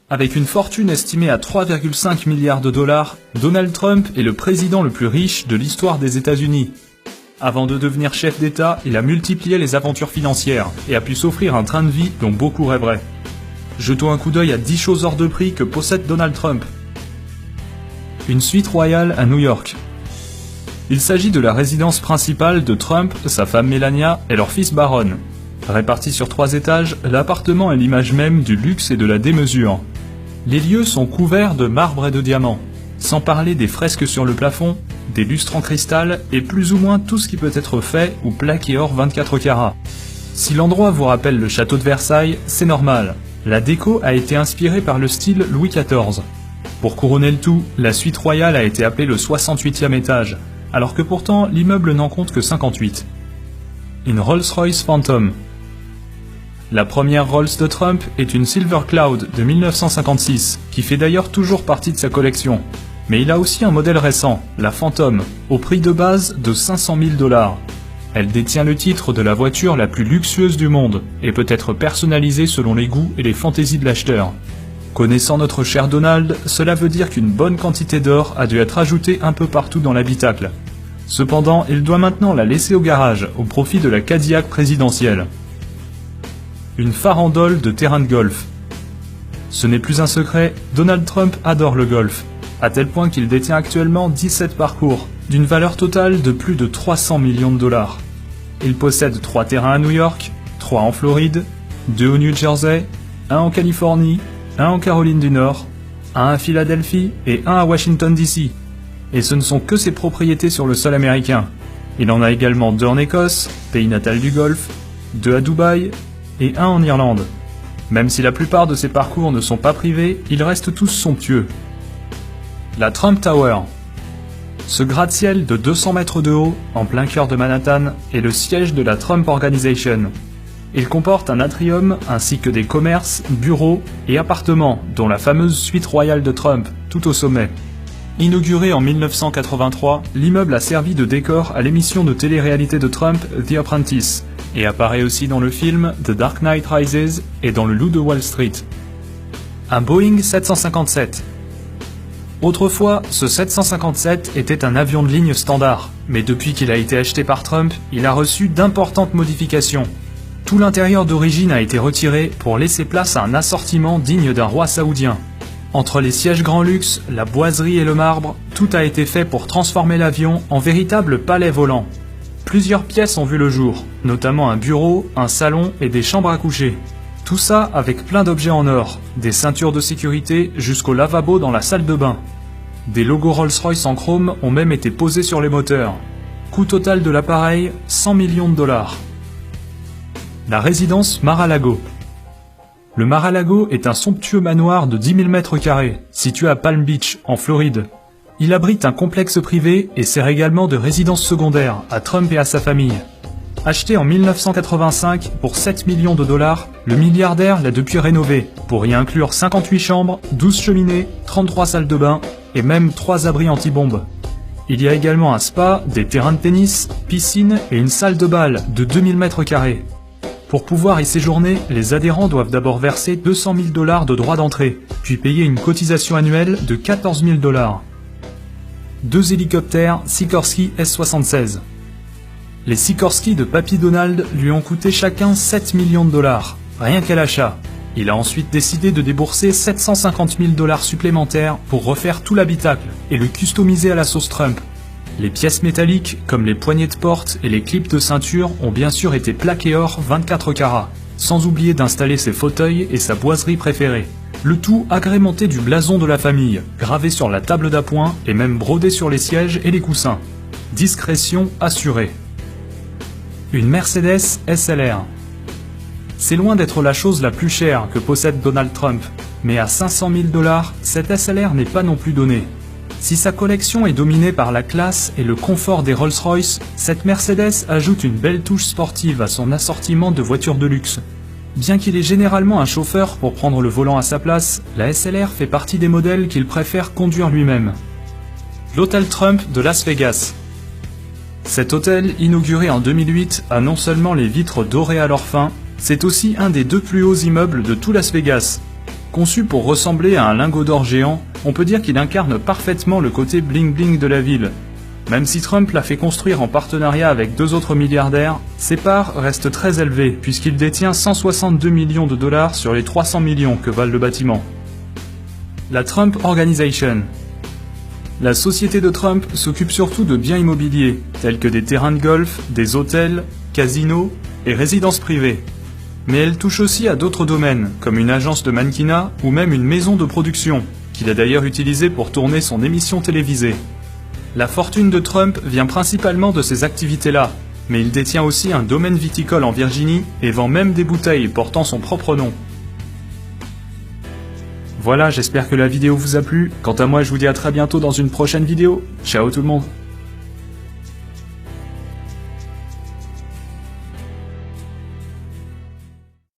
Avec une fortune estimée à 3,5 milliards de dollars, Donald Trump est le président le plus riche de l'histoire des États-Unis. Avant de devenir chef d'État, il a multiplié les aventures financières et a pu s'offrir un train de vie dont beaucoup rêveraient. Jetons un coup d'œil à 10 choses hors de prix que possède Donald Trump. Une suite royale à New York. Il s'agit de la résidence principale de Trump, sa femme Melania et leur fils Barron. Réparti sur 3 étages, l'appartement est l'image même du luxe et de la démesure. Les lieux sont couverts de marbre et de diamants, sans parler des fresques sur le plafond, des lustres en cristal et plus ou moins tout ce qui peut être fait ou plaqué or 24 carats. Si l'endroit vous rappelle le château de Versailles, c'est normal. La déco a été inspirée par le style Louis XIV. Pour couronner le tout, la suite royale a été appelée le 68e étage, alors que pourtant l'immeuble n'en compte que 58. Une Rolls-Royce Phantom. La première Rolls de Trump est une Silver Cloud de 1956, qui fait d'ailleurs toujours partie de sa collection. Mais il a aussi un modèle récent, la Phantom, au prix de base de 500 000 $. Elle détient le titre de la voiture la plus luxueuse du monde, et peut être personnalisée selon les goûts et les fantaisies de l'acheteur. Connaissant notre cher Donald, cela veut dire qu'une bonne quantité d'or a dû être ajoutée un peu partout dans l'habitacle. Cependant, il doit maintenant la laisser au garage, au profit de la Cadillac présidentielle. Une farandole de terrain de golf. Ce n'est plus un secret, Donald Trump adore le golf, à tel point qu'il détient actuellement 17 parcours, d'une valeur totale de plus de 300 millions de $. Il possède 3 terrains à New York, 3 en Floride, 2 au New Jersey, 1 en Californie, 1 en Caroline du Nord, 1 à Philadelphie et 1 à Washington DC. Et ce ne sont que ses propriétés sur le sol américain. Il en a également 2 en Écosse, pays natal du golf, 2 à Dubaï, et 1 en Irlande. Même si la plupart de ces parcours ne sont pas privés, ils restent tous somptueux. La Trump Tower. Ce gratte-ciel de 200 mètres de haut, en plein cœur de Manhattan, est le siège de la Trump Organization. Il comporte un atrium ainsi que des commerces, bureaux et appartements, dont la fameuse suite royale de Trump, tout au sommet. Inauguré en 1983, l'immeuble a servi de décor à l'émission de télé-réalité de Trump, The Apprentice, et apparaît aussi dans le film The Dark Knight Rises et dans Le Loup de Wall Street. Un Boeing 757. Autrefois, ce 757 était un avion de ligne standard, mais depuis qu'il a été acheté par Trump, il a reçu d'importantes modifications. Tout l'intérieur d'origine a été retiré pour laisser place à un assortiment digne d'un roi saoudien. Entre les sièges grand luxe, la boiserie et le marbre, tout a été fait pour transformer l'avion en véritable palais volant. Plusieurs pièces ont vu le jour, notamment un bureau, un salon et des chambres à coucher. Tout ça avec plein d'objets en or, des ceintures de sécurité jusqu'au lavabo dans la salle de bain. Des logos Rolls-Royce en chrome ont même été posés sur les moteurs. Coût total de l'appareil, 100 millions de $. La résidence Mar-a-Lago. Le Mar-a-Lago est un somptueux manoir de 10 000 m², situé à Palm Beach, en Floride. Il abrite un complexe privé et sert également de résidence secondaire à Trump et à sa famille. Acheté en 1985 pour 7 millions de $, le milliardaire l'a depuis rénové pour y inclure 58 chambres, 12 cheminées, 33 salles de bain et même 3 abris anti-bombes. Il y a également un spa, des terrains de tennis, piscine et une salle de bal de 2000 m². Pour pouvoir y séjourner, les adhérents doivent d'abord verser 200 000 $ de droits d'entrée, puis payer une cotisation annuelle de 14 000 $. 2 hélicoptères Sikorsky S-76. Les Sikorsky de Papy Donald lui ont coûté chacun 7 millions de $, rien qu'à l'achat. Il a ensuite décidé de débourser 750 000 $ supplémentaires pour refaire tout l'habitacle et le customiser à la sauce Trump. Les pièces métalliques, comme les poignées de porte et les clips de ceinture, ont bien sûr été plaquées or 24 carats, sans oublier d'installer ses fauteuils et sa boiserie préférée. Le tout agrémenté du blason de la famille, gravé sur la table d'appoint et même brodé sur les sièges et les coussins. Discrétion assurée. Une Mercedes SLR. C'est loin d'être la chose la plus chère que possède Donald Trump, mais à 500 000 $, cette SLR n'est pas non plus donnée. Si sa collection est dominée par la classe et le confort des Rolls-Royce, cette Mercedes ajoute une belle touche sportive à son assortiment de voitures de luxe. Bien qu'il ait généralement un chauffeur pour prendre le volant à sa place, la SLR fait partie des modèles qu'il préfère conduire lui-même. L'hôtel Trump de Las Vegas. Cet hôtel, inauguré en 2008, a non seulement les vitres dorées à leur fin, c'est aussi un des 2 plus hauts immeubles de tout Las Vegas. Conçu pour ressembler à un lingot d'or géant, on peut dire qu'il incarne parfaitement le côté bling-bling de la ville. Même si Trump l'a fait construire en partenariat avec 2 autres milliardaires, ses parts restent très élevées puisqu'il détient 162 millions de dollars sur les 300 millions que valent le bâtiment. La Trump Organization. La société de Trump s'occupe surtout de biens immobiliers, tels que des terrains de golf, des hôtels, casinos et résidences privées. Mais elle touche aussi à d'autres domaines, comme une agence de mannequinat ou même une maison de production, qu'il a d'ailleurs utilisée pour tourner son émission télévisée. La fortune de Trump vient principalement de ces activités-là, mais il détient aussi un domaine viticole en Virginie et vend même des bouteilles portant son propre nom. Voilà, j'espère que la vidéo vous a plu. Quant à moi, je vous dis à très bientôt dans une prochaine vidéo. Ciao tout le monde!